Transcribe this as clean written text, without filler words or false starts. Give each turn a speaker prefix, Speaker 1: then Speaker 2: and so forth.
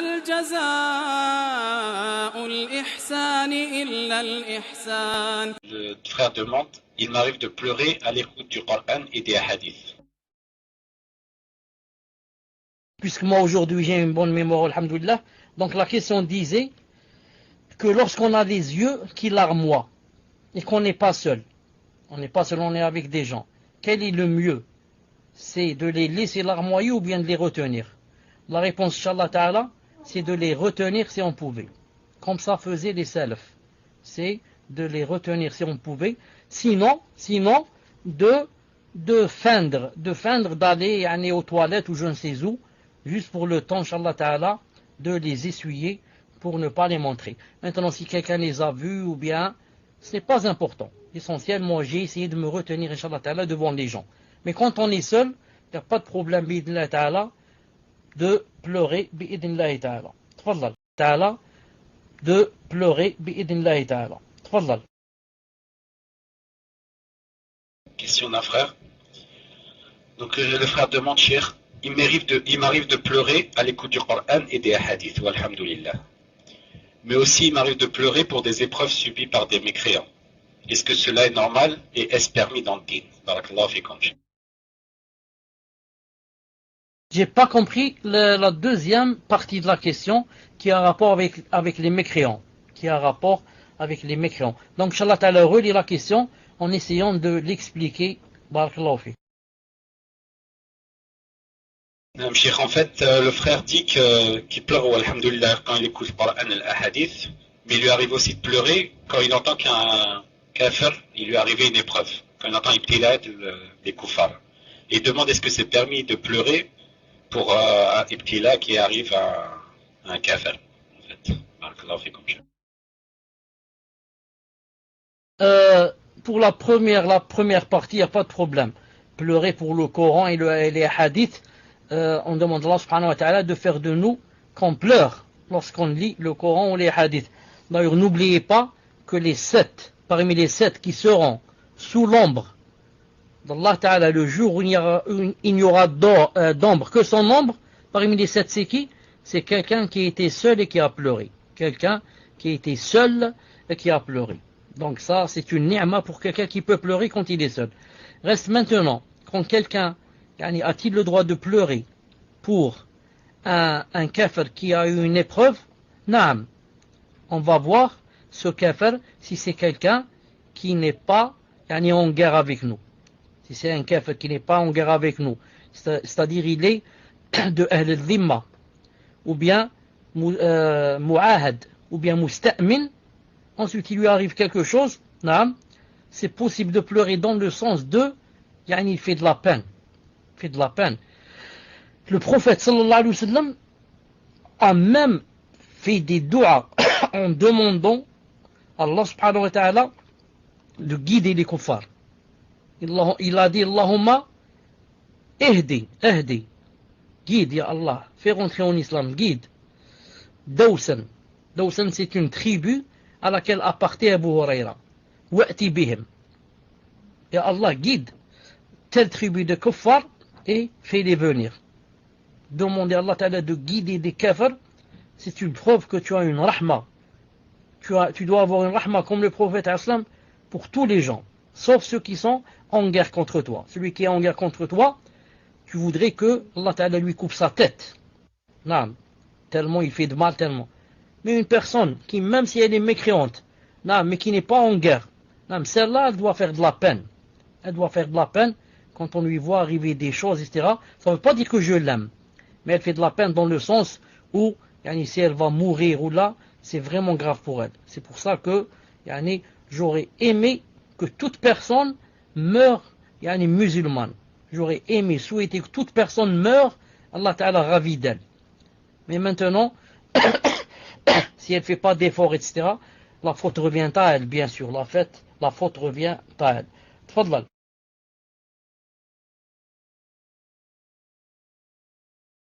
Speaker 1: هل جزاء الإحسان إلا الإحسان.
Speaker 2: Le frère demande, il m'arrive de pleurer à l'écoute du Coran et des hadiths.
Speaker 3: Puisque moi aujourd'hui j'ai une bonne mémoire, alhamdoulilah, donc la question disait que lorsqu'on a les yeux qui larmoient et qu'on n'est pas seul, on est avec des gens, quel est le mieux? C'est de les laisser larmoyer ou bien de les retenir? La réponse, Inch'Allah Ta'ala, c'est de les retenir si on pouvait. Comme ça faisaient les salafs. C'est de les retenir si on pouvait. Sinon, de feindre d'aller aux toilettes ou je ne sais où, juste pour le temps, Inch'Allah Ta'ala, de les essuyer pour ne pas les montrer. Maintenant, si quelqu'un les a vus ou bien, ce n'est pas important. L'essentiel, moi, j'ai essayé de me retenir, Inch'Allah Ta'ala, devant les gens. Mais quand on est seul, il n'y a pas de problème, bi'idhnillah Ta'ala, de pleurer, bi'idhnillah Ta'ala. Tfadlal. Ta'ala, de pleurer, bi'idhnillah Ta'ala. Tfadlal.
Speaker 2: Question d'un frère. Donc le frère demande, Cheikh, il m'arrive de pleurer à l'écoute du Coran et des hadiths, walhamdulillah. Mais aussi il m'arrive de pleurer pour des épreuves subies par des mécréants. Est-ce que cela est normal et est-ce permis dans le din? Barakallahu fikum.
Speaker 3: J'ai pas compris la deuxième partie de la question qui a rapport avec les mécréants. Donc, Inch'Allah Ta'ala relit la question en essayant de l'expliquer. Barakallahu fikum.
Speaker 2: Cheikh, en fait, le frère dit qu'il pleure, alhamdulillah, quand il écoute le Coran et les hadiths, mais il lui arrive aussi de pleurer quand il entend qu'un kafir, il lui est arrivé une épreuve, quand il entend ibtila des koufars. Et il demande est-ce que c'est permis de pleurer pour un ibtila qui arrive à un kafir, en fait.
Speaker 3: Pour la première partie, il n'y a pas de problème. Pleurer pour le Coran et les hadiths, on demande à Allah subhanahu wa ta'ala de faire de nous qu'on pleure lorsqu'on lit le Coran ou les hadiths. D'ailleurs, n'oubliez pas que parmi les 7 qui seront sous l'ombre d'Allah Ta'ala le jour où il n'y aura d'ombre que son ombre, parmi les 7 c'est qui? C'est quelqu'un qui était seul et qui a pleuré. Donc ça, c'est une ni'ma pour quelqu'un qui peut pleurer quand il est seul. Reste maintenant, quand quelqu'un a-t-il le droit de pleurer pour un kafir qui a eu une épreuve? Naam. On va voir ce kafir si c'est quelqu'un qui n'est pas en guerre avec nous. Si c'est un kafir qui n'est pas en guerre avec nous, c'est-à-dire il est de Ahl al-Dhimma, ou bien Mu'ahad, ou bien Musta'min, ensuite il lui arrive quelque chose, naam, c'est possible de pleurer dans le sens de, il fait de la peine. Le prophète sallallahu alayhi wa sallam a même fait des doigts en demandant à Allah subhanahu wa ta'ala de guider les kuffars. Il a dit Allahumma ihdi, guide ya Allah, fais rentrer en islam, guide. Dawsan c'est une tribu à laquelle appartenait Abu Huraira. Wa'ti bihim. Ya Allah, guide telle tribu de kuffars et fais-les venir. Demander à Allah Ta'ala de guider des kafirs, c'est une preuve que tu as une rahma. Tu dois avoir une rahma comme le prophète Aslam pour tous les gens, sauf ceux qui sont en guerre contre toi. Celui qui est en guerre contre toi, tu voudrais que Allah Ta'ala lui coupe sa tête. Non, tellement il fait de mal, tellement. Mais une personne qui, même si elle est mécréante, non, mais qui n'est pas en guerre, non, celle-là, elle doit faire de la peine. Quand on lui voit arriver des choses, etc. Ça ne veut pas dire que je l'aime. Mais elle fait de la peine dans le sens où, si elle va mourir ou là, c'est vraiment grave pour elle. C'est pour ça que, j'aurais aimé que toute personne meure, musulmane. J'aurais aimé, souhaiter que toute personne meure, Allah Ta'ala ravi d'elle. Mais maintenant, si elle ne fait pas d'efforts, etc., la faute revient à elle, bien sûr. La faute revient à elle. Tfadlal.